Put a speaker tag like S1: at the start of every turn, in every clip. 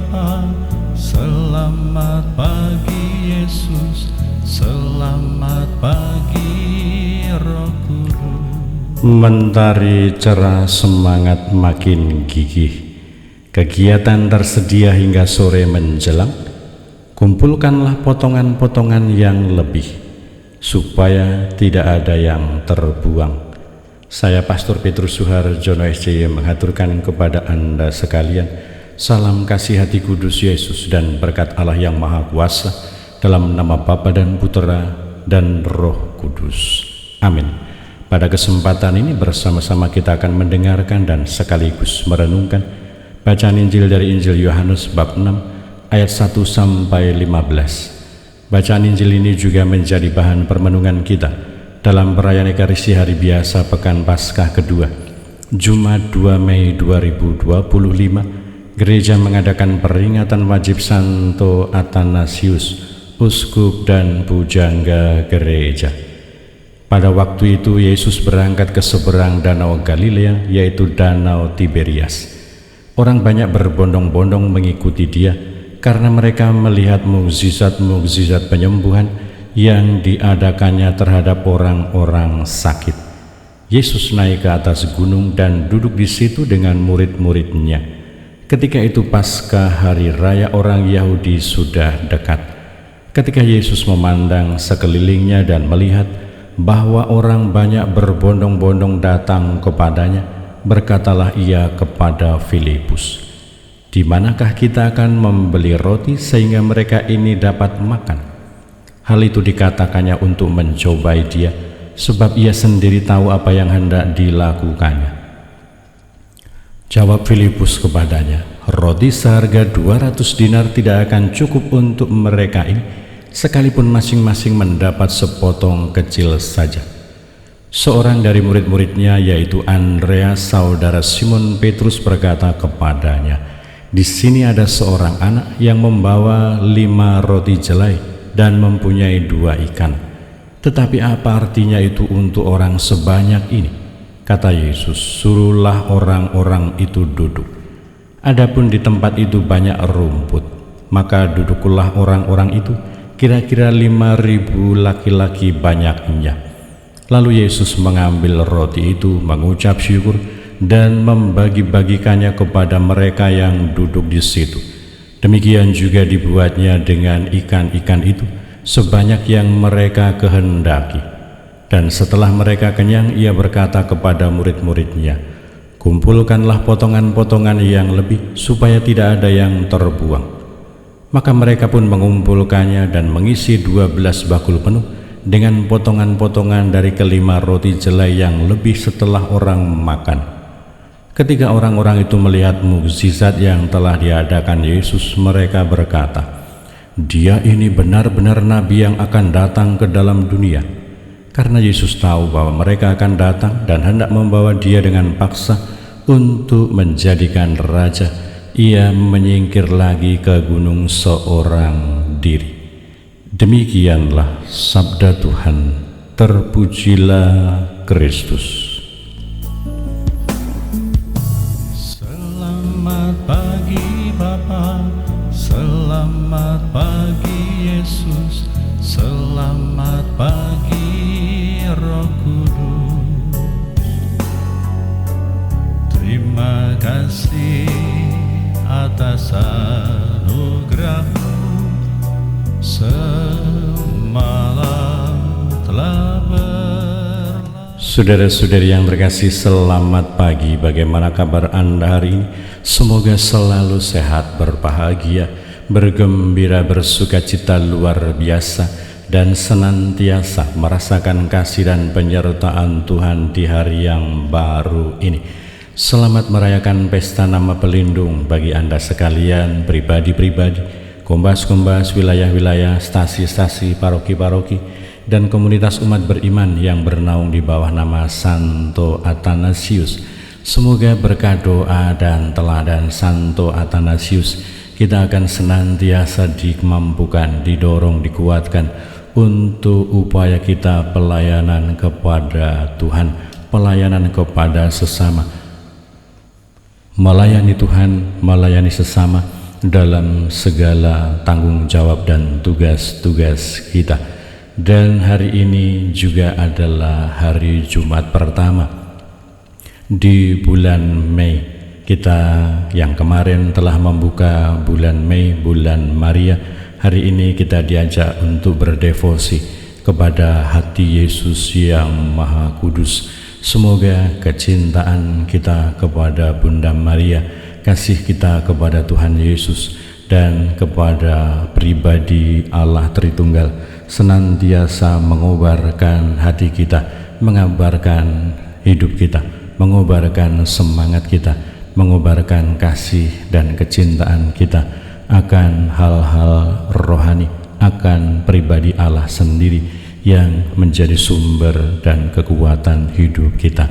S1: Bapa, selamat pagi Yesus, selamat pagi Roh Kudus.
S2: Mentari cerah, semangat makin gigih. Kegiatan tersedia hingga sore menjelang. Kumpulkanlah potongan-potongan yang lebih, supaya tidak ada yang terbuang. Saya Pastor Petrus Suharjono SCY mengaturkan kepada Anda sekalian salam kasih hati kudus Yesus dan berkat Allah yang Maha Kuasa, dalam nama Bapa dan Putera dan Roh Kudus. Amin. Pada kesempatan ini bersama-sama kita akan mendengarkan dan sekaligus merenungkan bacaan Injil dari Injil Yohanes bab 6 ayat 1 sampai 15. Bacaan Injil ini juga menjadi bahan permenungan kita dalam perayaan Ekaristi hari biasa Pekan Paskah kedua, Jumat 2 Mei 2025. Gereja mengadakan peringatan wajib Santo Athanasius, uskup dan pujangga gereja. Pada waktu itu Yesus berangkat ke seberang danau Galilea, yaitu danau Tiberias. Orang banyak berbondong-bondong mengikuti dia karena mereka melihat mukjizat-mukjizat penyembuhan yang diadakannya terhadap orang-orang sakit. Yesus naik ke atas gunung dan duduk di situ dengan murid-muridnya. Ketika itu Paskah, hari raya orang Yahudi, sudah dekat. Ketika Yesus memandang sekelilingnya dan melihat bahwa orang banyak berbondong-bondong datang kepadanya, berkatalah ia kepada Filipus, "Di manakah kita akan membeli roti sehingga mereka ini dapat makan?" Hal itu dikatakannya untuk mencobai dia, sebab ia sendiri tahu apa yang hendak dilakukannya. Jawab Filipus kepadanya, "Roti seharga 200 dinar tidak akan cukup untuk mereka ini, sekalipun masing-masing mendapat sepotong kecil saja." Seorang dari murid-muridnya, yaitu Andreas, saudara Simon Petrus, berkata kepadanya, "Di sini ada seorang anak yang membawa 5 roti jelai dan mempunyai 2 ikan. Tetapi apa artinya itu untuk orang sebanyak ini?" Kata Yesus, "Suruhlah orang-orang itu duduk." Adapun di tempat itu banyak rumput, maka duduklah orang-orang itu, kira-kira 5.000 laki-laki banyaknya. Lalu Yesus mengambil roti itu, mengucap syukur, dan membagi-bagikannya kepada mereka yang duduk di situ. Demikian juga dibuatnya dengan ikan-ikan itu, sebanyak yang mereka kehendaki. Dan setelah mereka kenyang, ia berkata kepada murid-muridnya, "Kumpulkanlah potongan-potongan yang lebih, supaya tidak ada yang terbuang." Maka mereka pun mengumpulkannya dan mengisi 12 bakul penuh dengan potongan-potongan dari kelima roti jelai yang lebih setelah orang makan. Ketika orang-orang itu melihat mukjizat yang telah diadakan Yesus, mereka berkata, "Dia ini benar-benar nabi yang akan datang ke dalam dunia." Karena Yesus tahu bahwa mereka akan datang dan hendak membawa dia dengan paksa untuk menjadikan raja, ia menyingkir lagi ke gunung seorang diri. Demikianlah sabda Tuhan. Terpujilah Kristus.
S1: Selamat pagi Bapa, selamat pagi Yesus, selamat pagi Roh Kudus. Terima kasih atas anugerah-Mu, semalam telah berlalu.
S2: Saudara-saudari yang terkasih, selamat pagi. Bagaimana kabar Anda hari ini? Semoga selalu sehat, berbahagia, bergembira, bersukacita luar biasa, dan senantiasa merasakan kasih dan penyertaan Tuhan di hari yang baru ini. Selamat merayakan pesta nama pelindung bagi Anda sekalian, pribadi-pribadi, kombas-kombas, wilayah-wilayah, stasi-stasi, paroki-paroki, dan komunitas umat beriman yang bernaung di bawah nama Santo Athanasius. Semoga berkat doa dan teladan Santo Athanasius kita akan senantiasa dimampukan, didorong, dikuatkan untuk upaya kita pelayanan kepada Tuhan, pelayanan kepada sesama, melayani Tuhan, melayani sesama, dalam segala tanggung jawab dan tugas-tugas kita. Dan hari ini juga adalah hari Jumat pertama di bulan Mei. Kita yang kemarin telah membuka bulan Mei, bulan Maria. Hari ini kita diajak untuk berdevosi kepada hati Yesus yang Maha Kudus. Semoga kecintaan kita kepada Bunda Maria, kasih kita kepada Tuhan Yesus, dan kepada pribadi Allah Tritunggal senantiasa mengobarkan hati kita, mengabarkan hidup kita, mengobarkan semangat kita, mengobarkan kasih dan kecintaan kita akan hal-hal rohani, akan pribadi Allah sendiri yang menjadi sumber dan kekuatan hidup kita.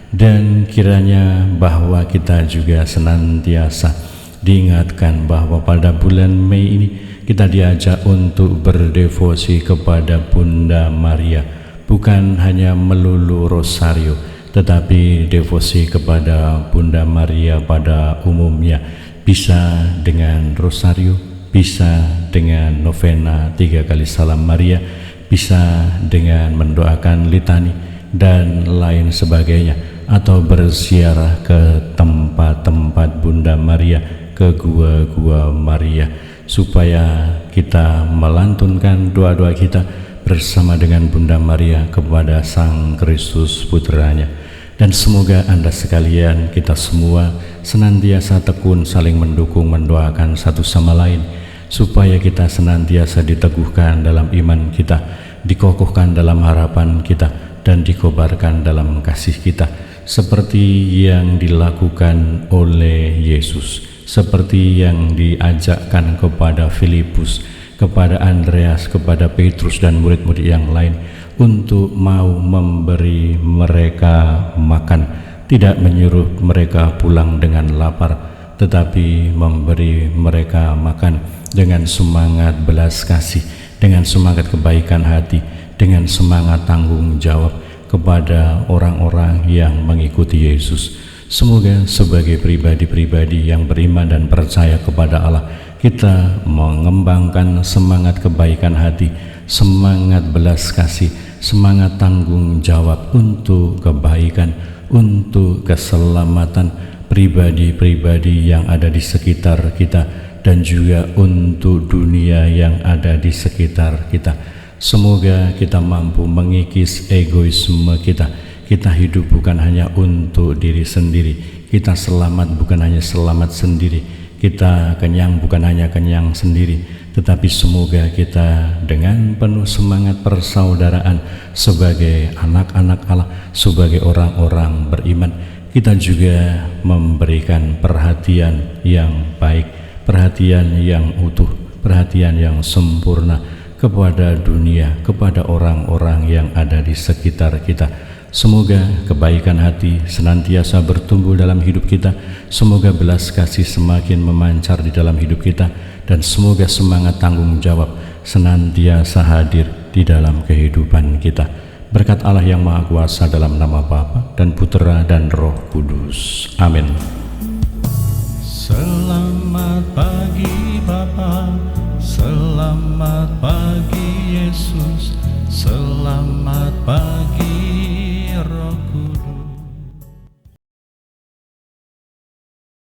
S2: Dan kiranya bahwa kita juga senantiasa diingatkan bahwa pada bulan Mei ini kita diajak untuk berdevosi kepada Bunda Maria, bukan hanya melulu rosario, tetapi devosi kepada Bunda Maria pada umumnya, bisa dengan rosario, bisa dengan novena 3 kali salam Maria, bisa dengan mendoakan litani dan lain sebagainya, atau berziarah ke tempat-tempat Bunda Maria, ke gua-gua Maria, supaya kita melantunkan doa-doa kita bersama dengan Bunda Maria kepada Sang Kristus Putranya. Dan semoga Anda sekalian, kita semua senantiasa tekun saling mendukung, mendoakan satu sama lain, supaya kita senantiasa diteguhkan dalam iman kita, dikokohkan dalam harapan kita, dan dikobarkan dalam kasih kita, seperti yang dilakukan oleh Yesus, seperti yang diajakkan kepada Filipus, kepada Andreas, kepada Petrus dan murid-murid yang lain, untuk mau memberi mereka makan, tidak menyuruh mereka pulang dengan lapar, tetapi memberi mereka makan dengan semangat belas kasih, dengan semangat kebaikan hati, dengan semangat tanggung jawab kepada orang-orang yang mengikuti Yesus. Semoga sebagai pribadi-pribadi yang beriman dan percaya kepada Allah, kita mengembangkan semangat kebaikan hati, semangat belas kasih, semangat tanggung jawab untuk kebaikan, untuk keselamatan pribadi-pribadi yang ada di sekitar kita, dan juga untuk dunia yang ada di sekitar kita. Semoga kita mampu mengikis egoisme kita. Kita hidup bukan hanya untuk diri sendiri, kita selamat bukan hanya selamat sendiri, kita kenyang bukan hanya kenyang sendiri, tetapi semoga kita dengan penuh semangat persaudaraan sebagai anak-anak Allah, sebagai orang-orang beriman, kita juga memberikan perhatian yang baik, perhatian yang utuh, perhatian yang sempurna kepada dunia, kepada orang-orang yang ada di sekitar kita. Semoga kebaikan hati senantiasa bertumbuh dalam hidup kita, semoga belas kasih semakin memancar di dalam hidup kita, dan semoga semangat tanggung jawab senantiasa hadir di dalam kehidupan kita. Berkat Allah yang Maha Kuasa, dalam nama Bapa dan Putera dan Roh Kudus. Amin.